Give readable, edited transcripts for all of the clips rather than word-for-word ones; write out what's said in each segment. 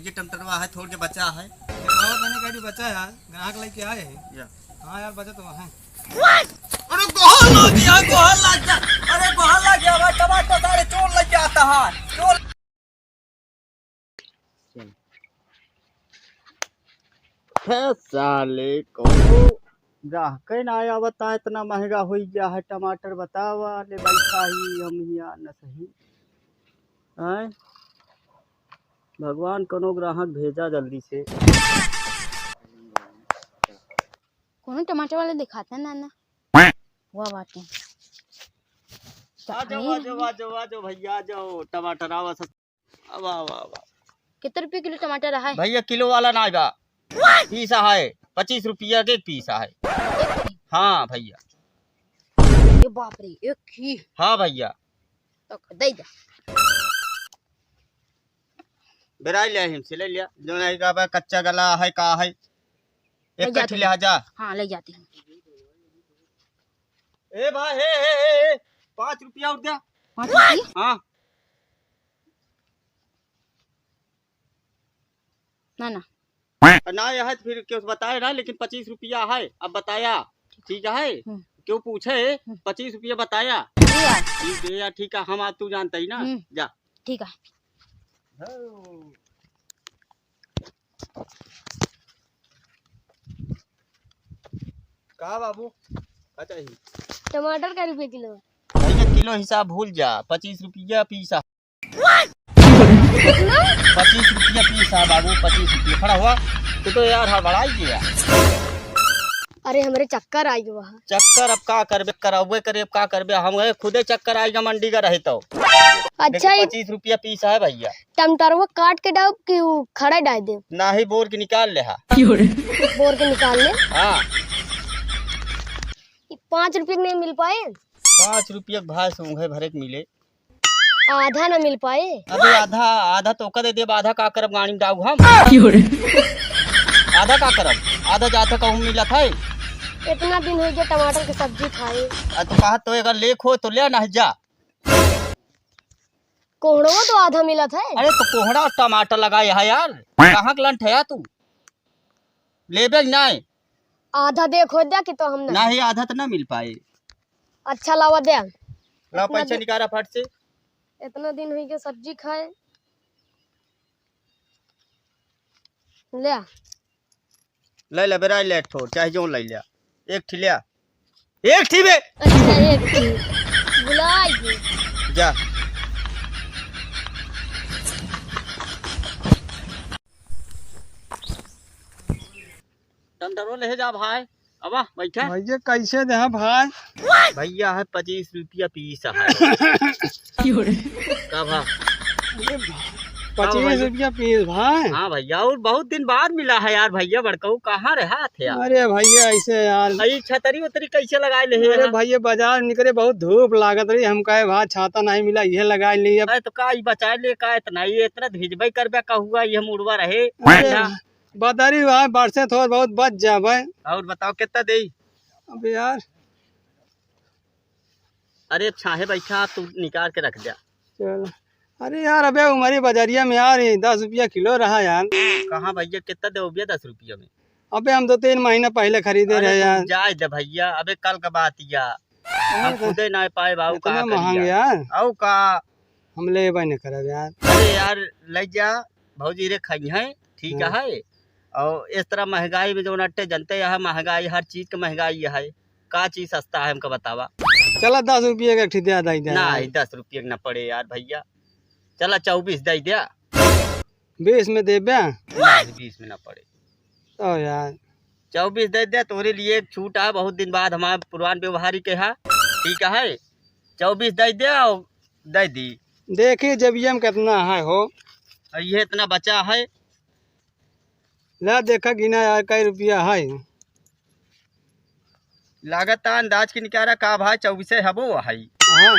भैया टमटरवा है, थोड़ के बचा है। मैंने कहा बचा यार, ग्राहक लेके आए हैं। या हाँ यार बचा तो है। अरे गोहल लग गया, गोहल लग गया। अरे गोहल लग गया भाई, टमाटर सारे चोर लग जाता है। चोर साले को ग्राहक ना आया, बता इतना महंगा हो गया है टमाटर। बतावा ले बैठा ही हम यहाँ न सही आए। भगवान कोनो ग्राहक भेजा जल्दी से। कौन टमाटर वाले दिखाते हैं नाना? वाह बात है। आजो भैया, जाओ टमाटर आवा सब। वाह वाह वाह। कितने रुपए किलो टमाटर है भैया? किलो वाला ना आएगा, पीसा है 25 रुपया के पीसा है। हाँ भैया। ये बाप रे, एक ही। हाँ भैया, तो दे दे। बेराई ले हमसे ले लिया जो नहीं का कच्चा गला है का है। एक कट ले जा। हाँ ले जाती हूँ। ए भाई हे 5 रुपया उठ गया। 5 रुपये? हाँ ना ना यह है तो फिर क्यों बताए ना, लेकिन 25 रुपया है। अब बताया ठीक है, क्यों पूछे 25 रुपया बताया। ठीक है यार, ठीक है, हम आज तू जानता ही ना। जा ठीक है। कहा बाबू अच्छा ही टमाटर का रुपये किलो? भैया किलो हिसाब भूल जा, 25 रुपया पीसा। 25 रुपया पीसा बाबू, 25 रुपया। खड़ा हुआ तो यार हड़बड़ाई गया। अरे हमारे चक्कर आई वहाँ। चक्कर अब का करबे, करावे करे अब का करबे। हम खुदे चक्कर आएगा मंडी का रहे तो। अच्छा 25 रुपया पीस है भैया। टमाटर वो काट के डाल कि खड़ा डाल दे? ना ही बोर के निकाल ले। बोर के निकाल ले। हाँ 5 रुपये नहीं मिल पाए? 5 रुपया भाई सूंघे भरे के मिले। आधा न मिल पाए? अबे आधा आधा तो का दे देब, आधा का करब गाड़ी में डाऊ हम। आधा का करब, आधा जाता कहूँ मिला था। इतना दिन हो गया टमाटर की सब्जी खाए। तो कहा तो अगर लेख हो तो ले ना जा। कोहड़ो तो आधा मिला था। अरे तो कोहड़ा और टमाटर लगाए है यार, कहाँ के लंठ है तू? लेबे नहीं? आधा देखो दे कि तो हम नहीं आधा तो ना मिल पाए। अच्छा लावा दे। ला पैसा निकाला फट से। इतना दिन हो गया सब्जी खाए। ले ले ले बेरा ले ठो चाहे जो ले लिया। एकठी लिया, एकठी बे। अच्छा एक थी बुलाइए जा। टमाटर ले जा भाई। अब बैठा भैया कैसे दे भाई? भैया है 25 रुपया पीस है। का भा 25 रुपया पीस भाई? हाँ भैया, और बहुत दिन बाद मिला है यार भैया। बड़काऊ कहाँ रहा थे यार? अरे भैया ऐसे यार छतरी उतरी कैसे लगा ले? अरे भैया बाजार निकले बहुत धूप लागत रही, हम कहे भाई छाता नहीं मिला ये लगा लिया। अरे तो का बचा ले का इतना, ये इतना भिजबई करबे कहूँगा ये मुड़वा रहे। बदरी भाई बरसे थोड़ा बहुत बच जाबे। और बताओ कितना दे? अब यार अरे छाहे बैठा तू निकाल के रख दिया। चलो अरे यार अबे उमरी बाजारिया में यार 10 रुपया किलो रहा यार। कहाँ भैया कितना दे 10 रुपया में? अबे हम 2-3 महीना पहले खरीदे रहे यार। जाए दे भैया, अबे कल का बात या हम खुदे ना पाए बाबू। इतना महंगा यार औ का हम ले नहीं करब यार। अरे यार ले जा भौजी रे खाई है ठीक है। और इस तरह महंगाई में जो नट्टे जनते है, महंगाई हर चीज की महंगाई है। का चीज सस्ता है हमको बतावा? चला 10 रुपये का ठिदिया दे दे। नहीं 10 रुपये न पड़े यार भैया। चला 24 दे दिया। 20 में देबे? 20 में न पड़े तो यार 24 दे दिया। तोरे लिए एक छूट है, बहुत दिन बाद हमारे पुरान व्यवहारी के है ठीक है। 24 दे दिया और दे दी। देखिए जब ये में कितना है हो। ये इतना बचा है। ला देखा गिना यार कई रुपया है। लागत अंदाज की निकाला का भाई 24 है वो है। हाँ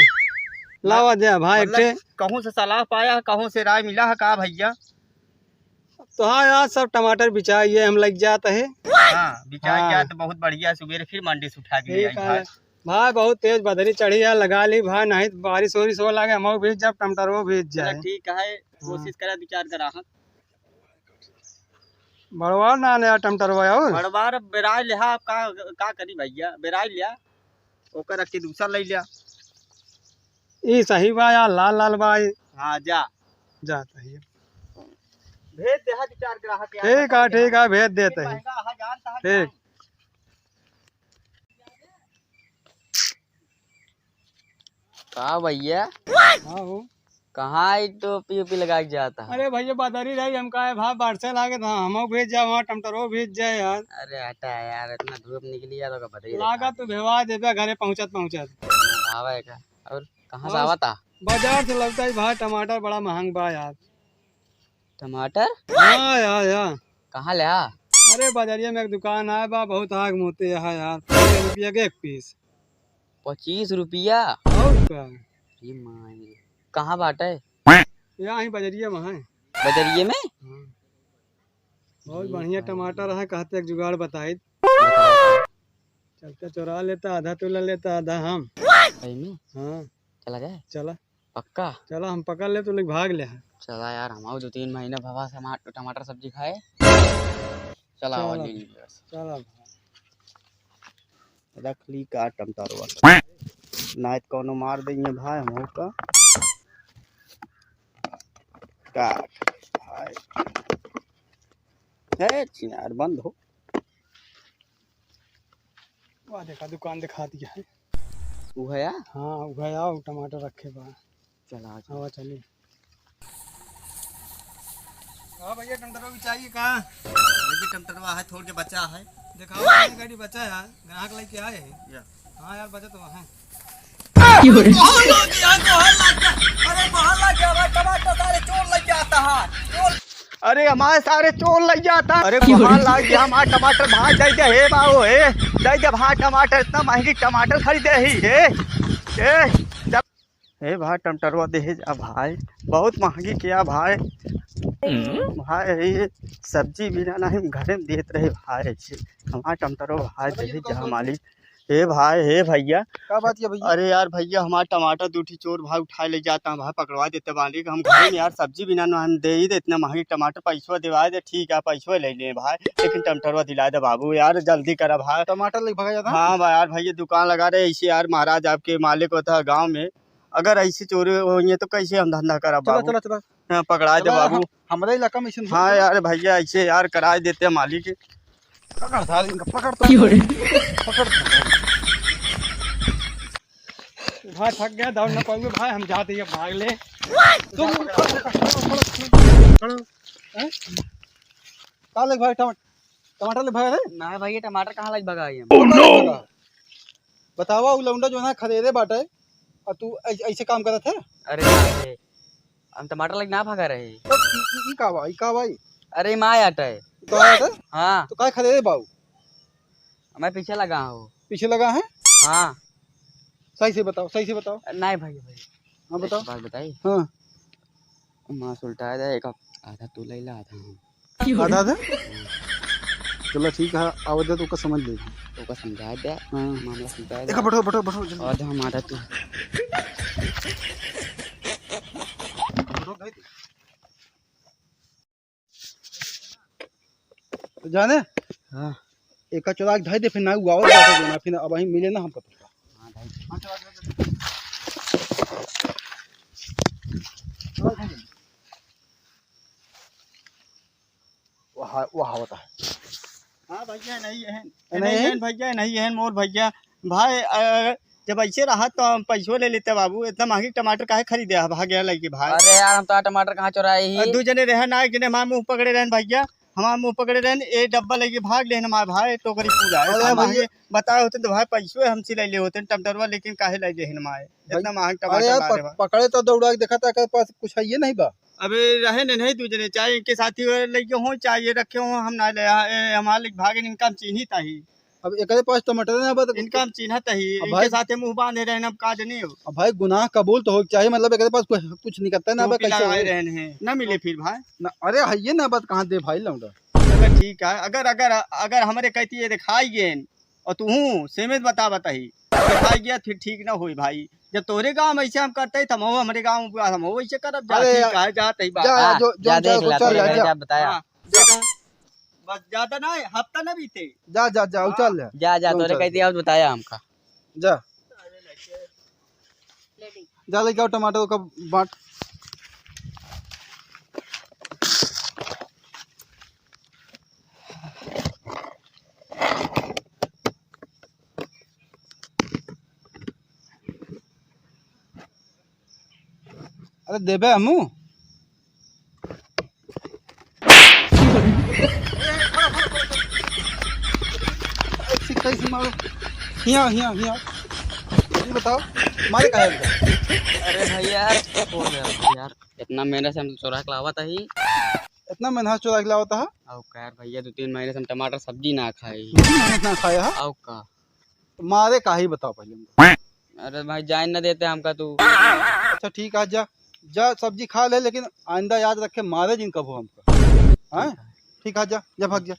लावा दे भाई। मतलब कहूँ से सलाह पाया, कहूँ से राय मिला है का भैया? तो हाँ यार सब टमाटर बिछाइए हम लग जाते है। हाँ बिछा गया तो बहुत बढ़िया। सुबह फिर मंडी से उठा के ले आई भाई। भाई बहुत तेज बदरी चढ़ी है, लगा ली भाई, नहीं बारिश वारिश हो लगे हम भेज जब टमाटर वो भेज जाए। ठीक है, कोशिश करा विचार करा। बड़वा ना नया टमाटरवा और बड़बार बेराय लिया आप का करी भैया, बेराय लिया ओकर रख के दूसरा ले लिया। ई सही बा या लाल लाल बा? हाँ जा जाता है भेज दे, हा 4 ग्राहक ठीक है भेज देते हैं। ठीक। का भैया हाँ हो। कहाँ टोपी ओपी लगा के जाता है? अरे भैया बादारी रही हम का भाव बाढ़ लागे था हम भेज जाए वहाँ टमाटरो भेज जाए यार। अरे हटा यार, इतना धूप निकली यार, बदली लागा तो भेवा देवे घरे पहुँचत। आवा है का? और कहाँ से आवा था? बाजार से लगता है भाई टमाटर बड़ा महंग बा यार। टमाटर? हाँ यार कहाँ ले? अरे बाजारिया में एक दुकान है बा, बहुत आग मोते है यार, 5 रुपया के एक पीस। 25 रुपया? और क्या कहाँ बाटे? यहाँ ही बाजारिया में है। बजरिए में? हाँ। बहुत बढ़िया टमाटर है, कहते एक जुगाड़ बताई। चलते चुरा लेता, आधा तू ले लेता आधा हम। सही में? हाँ चला जाए? चला पक्का? चला हम पकड़ ले तो लोग भाग ले। चला यार, हम 2-3 महीने भवा से टमाटर सब्जी खाए। चला चला रख ली का टमाटरवा ना कोनो मार देंगे भाई हम का भाई है चिनार बंद हो। वाह देखा दुकान दिखा दिया है। वो है यार? हाँ वो आओ टमाटर रखे बा। चला हवा चली। हाँ भैया टमाटर भी चाहिए का? भैया टमाटरवा है थोड़ के बचा है, दिखाओ गाड़ी बचा है, ग्राहक लेके आए हैं। हाँ यार बचा तो है। अरे हमारे सारे चोर लग जाता। अरे कहाँ लग गया हमारा टमाटर? भाई दे दे हे बाबू हे, दे दे भाई टमाटर, इतना महंगी टमाटर खरीदे ही हे भाई टमाटरवा दे जा भाई, बहुत महंगी किया भाई। भाई ये सब्जी बिना नहीं घरे में देते रहे भाई, ऐसे हमारा टमाटरवा भाई दे जा मालिक। हे भाई हे भैया क्या बात है भैया? अरे यार भैया हमारा टमाटर दूठी चोर भाई उठा ले जाता है भाई, पकड़वा देते मालिक। हम घर में यार सब्जी बिना हम दे ही दे, इतना महंगी टमाटर पैसा दिवा दे। ठीक है पैसा ले लिए भाई, लेकिन टमाटरवा दिला दे बाबू यार, जल्दी करा भाई। टमाटर लेके भागा जाता? हाँ भाई यार भैया दुकान लगा रहे ऐसे यार, महाराज आपके मालिक होता है गाँव में, अगर ऐसी चोरी होंगे तो कैसे हम धंधा करा बाबू? हाँ, पकड़ा दे बाबू हमारे इलाका में। हाँ यार भैया ऐसे यार करा देते हैं मालिक। भाई थक गया, दौड़ न पाएंगे भाई, हम जाते हैं भाग ले। भाई टमाटर ले भागा है ना भैया, टमाटर कहाँ लग भगा है? बतावा उ लौंडा जो है खरीदे बाटे और तू ऐसे काम करत है? अरे भाई, हम टमाटर लग ना भगा रहे। ई का भाई? अरे माँ आटा है। तो आया था? हाँ तो काय खरीदे बाबू? मैं पीछे लगा हूँ। पीछे लगा है? हाँ सही से बताओ, सही से बताओ। नहीं भैया हाँ बताओ। बात बताई। हाँ माँ सुलटा दे, एक आधा तू ले ला, आधा आधा था। चलो ठीक है, आवदे तो का समझ ले, तो का समझा दे। हाँ मामला सुलटा दे। देखा बैठो आधा हम आधा तू। तो जाने हाँ एक का चौराक ढाई दे, फिर ना हुआ और फिर अब वहीं मिले ना हमको तो। हाँ ढाई। वहाँ होता है। हाँ भैया नहीं है, नहीं है भैया नहीं है मोर भैया। भाई जब ऐसे रहा तो हम पैसों ले लेते बाबू, इतना महंगी टमाटर काहे खरीदे भाग गया लगे भाई। अरे यार हम तो टमाटर कहाँ चुराए ही? 2 जने रहे ना, एक जने हमारे मुँह पकड़े रहे भैया, हमारे मुँह पकड़े रहे, ये डब्बा लेके भाग ले हमारे भाई, टोकरी पूरा है बताए होते तो भाई पैसों हमसे ले ले होते टमाटरवा, लेकिन काहे ले ले हमारे इतना महंगा टमाटर? पकड़े तो दौड़ा देखा था के पास कुछ है ये नहीं बा। अबे रहे नहीं 2 जने, चाहे इनके साथी लेके हो चाहे रखे हो, हम ना ले हमारे भागे इनका हम चिन्हित ही। अब एक पास टमाटर ना बा, इनका हम चिन्हत ही, इनके साथ मुंह बांधे रहे अब का जने हो। अब भाई गुनाह कबूल तो हो चाहिए, मतलब एक पास कुछ नहीं करता ना, कैसे रहने हैं ना मिले फिर भाई ना। अरे है ये ना बात कहाँ दे भाई लौंडा। चलो ठीक है, अगर अगर अगर हमारे कहती है दिखाई गे और तू सेमेत बताही दिखाई गया फिर ठीक ना हुई भाई। जब तोरे गाँव में ऐसे हम करते तो हमारे गाँव हम वैसे करब। जा देख ला, बताया। बस ज्यादा ना है, हफ्ता ना बीते। जा जा जा उचल ले जा जा कौन तोरे चल कहती अब बताया हमका। जा जा लेके आओ टमाटर का बांट। अरे देबे हमू कैसे मारो हिया हिया हिया ये बताओ मारे काहे हमको? अरे भाई यार हो गया यार, इतना मेहनत से हम चोरा के लावा था ही। इतना मेहनत चोरा के लाया होता है अब का यार भैया 2-3 महीने से हम टमाटर सब्जी ना खाई। मेहनत ना खाया है अब का तो मारे काहे बताओ पहले हमको। अरे भाई जान ना देते हमका तू। अच्छा ठीक है जा जा सब्जी खा ले लेकिन आइंदा याद रखे मारे जिन कबो हमको। हाँ ठीक है जा जा भाग जा।